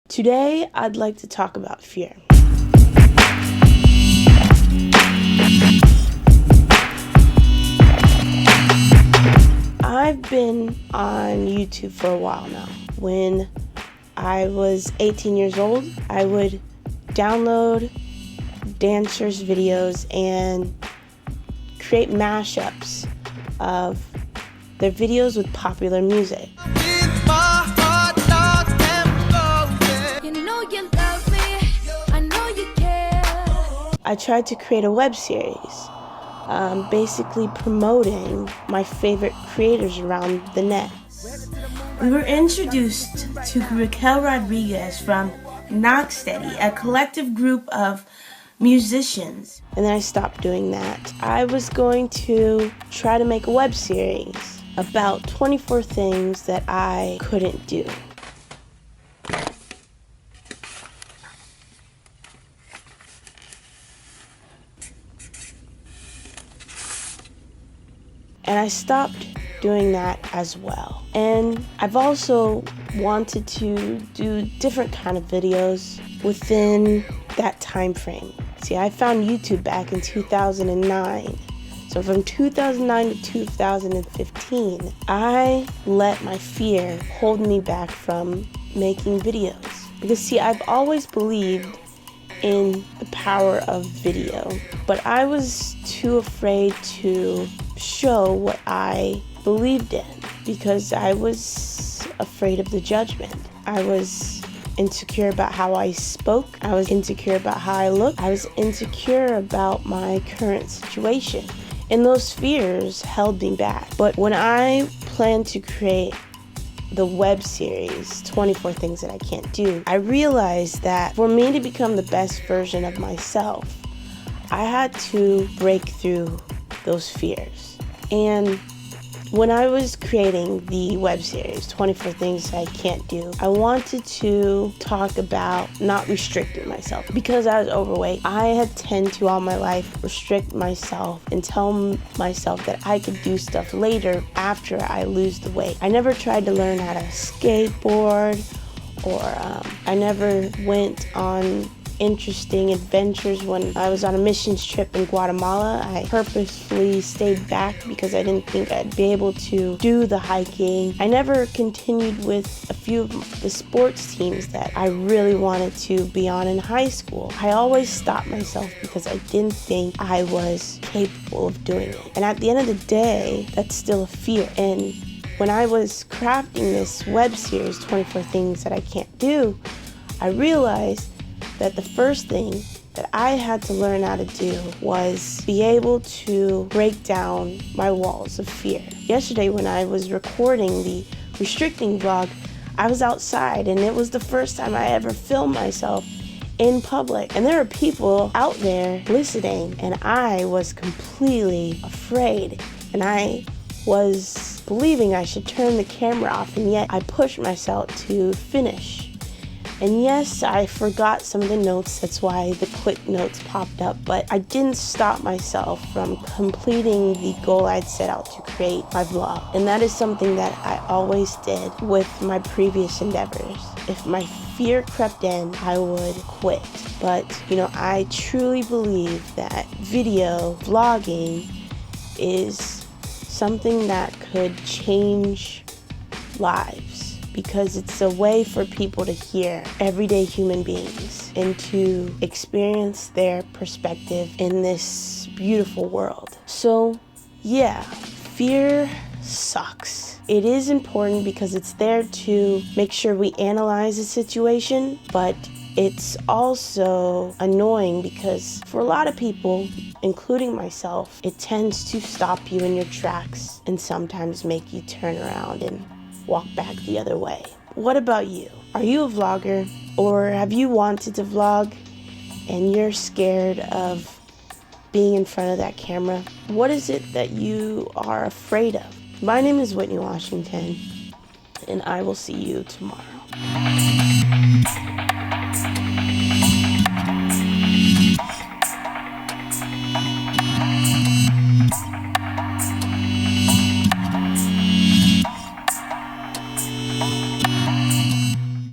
Today, I'd like to talk about fear. I've been on YouTube for a while now. When I was 18 years old, I would download dancers' videos and create mashups of their videos with popular music. I tried to create a web series, basically promoting my favorite creators around the net. We were introduced to Raquel Rodriguez from Knocksteady, a collective group of musicians. And then I stopped doing that. I was going to try to make a web series about 24 things that I couldn't do. And I stopped doing that as well. And I've also wanted to do different kind of videos within that time frame. See, I found YouTube back in 2009. So from 2009 to 2015, I let my fear hold me back from making videos. Because see, I've always believed in the power of video, but I was too afraid to show what I believed in because I was afraid of the judgment. I was insecure about how I spoke. I was insecure about how I looked. I was insecure about my current situation. And those fears held me back. But when I planned to create the web series, 24 Things That I Can't Do, I realized that for me to become the best version of myself, I had to break through those fears. And when I was creating the web series, 24 Things I Can't Do, I wanted to talk about not restricting myself. Because I was overweight, I had tend to all my life restrict myself and tell myself that I could do stuff later after I lose the weight. I never tried to learn how to skateboard, or I never went on interesting adventures. When I was on a missions trip in Guatemala, I purposefully stayed back because I didn't think I'd be able to do the hiking. I never continued with a few of the sports teams that I really wanted to be on in high school. I always stopped myself because I didn't think I was capable of doing it. And at the end of the day, that's still a fear. And when I was crafting this web series, 24 Things That I Can't Do, I realized that the first thing that I had to learn how to do was be able to break down my walls of fear. Yesterday when I was recording the restricting vlog, I was outside and it was the first time I ever filmed myself in public. And there are people out there listening and I was completely afraid. And I was believing I should turn the camera off, and yet I pushed myself to finish. And yes, I forgot some of the notes, that's why the quick notes popped up, but I didn't stop myself from completing the goal I'd set out to create my vlog. And that is something that I always did with my previous endeavors. If my fear crept in, I would quit. But, I truly believe that video vlogging is something that could change lives, because it's a way for people to hear everyday human beings and to experience their perspective in this beautiful world. So yeah, fear sucks. It is important because it's there to make sure we analyze a situation, but it's also annoying because for a lot of people, including myself, it tends to stop you in your tracks and sometimes make you turn around and walk back the other way. What about you? Are you a vlogger, or have you wanted to vlog and you're scared of being in front of that camera? What is it that you are afraid of? My name is Whitney Washington, and I will see you tomorrow.